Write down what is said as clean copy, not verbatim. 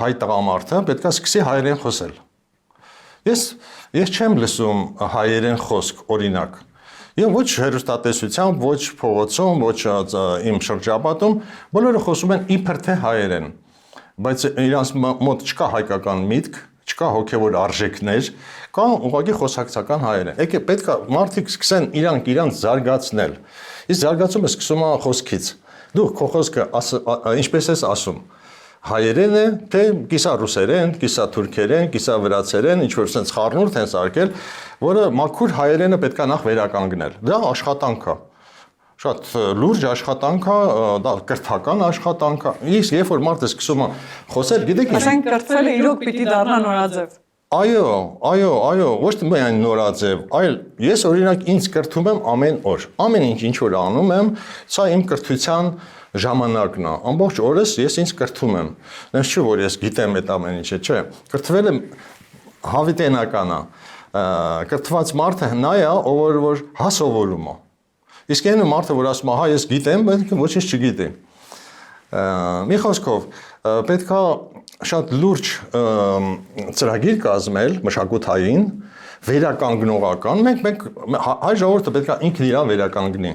հայ տղամարդը պետք է սկսի հայերեն խոսել։ Ես չեմ լսում հայերեն խոսք, օրինակ։ Եվ ոչ հեռուստատեսությամբ, ոչ փողոցում, ոչ իմ շրջապատում, բոլորը խոսում են իբր թե հայերեն, բայց իրանց մոտ չկա հայկական միտք, չկա հոգևոր արժեքներ, կա ուղղակի խոսակցական հայերեն։ Եկե պետք է մարդիկ սկսեն իրանք զարգացնել։ Իսկ զարգացումը սկսում է խոսքից։ Դու քո խոսքը ինչպես ես ասում, հայերեն է, թե կիսա ռուսերեն, կիսա թուրքերեն, կիսա վրացերեն, ինչ որ sense խառնուրդ են սարքել, որը մաքուր հայերենը պետք է նախ վերականգնել։ Դա աշխատանք է։ Շատ լուրջ աշխատանք է, դա կրթական աշխատանք է։ Իսկ երբ որ մարդը սկսում է խոսել, գիտեք ինչ։ Ասենք կրթվելը իրոք պիտի դառնա նորաձև։ Այո, ոչ թե միայն նորաձև, այլ ես օրինակ ինձ կրթում եմ ամեն օր։ Ամեն ինչ որ անում եմ, սա իմ կրթության ժամանակն է։ Ամբողջ օրս ես ինձ կրթում եմ։ Նենց չէ որ ես գիտեմ այդ ամեն ինչը, չէ։ Կրթվելը հավիտենական է։ Կրթված մարդը նա է, ով որ հասովորում է։ Իսկ այն մարդը, որ ասում է, հա ես գիտեմ, բայց ոչինչ չգիտի։ Մի խոսքով, պետք է շատ լուրջ ծրագիր կազմել մշակութային, վերականգնողական։ Մենք հայ ժողովուրդը պետք է ինքն իրան վերականգնի։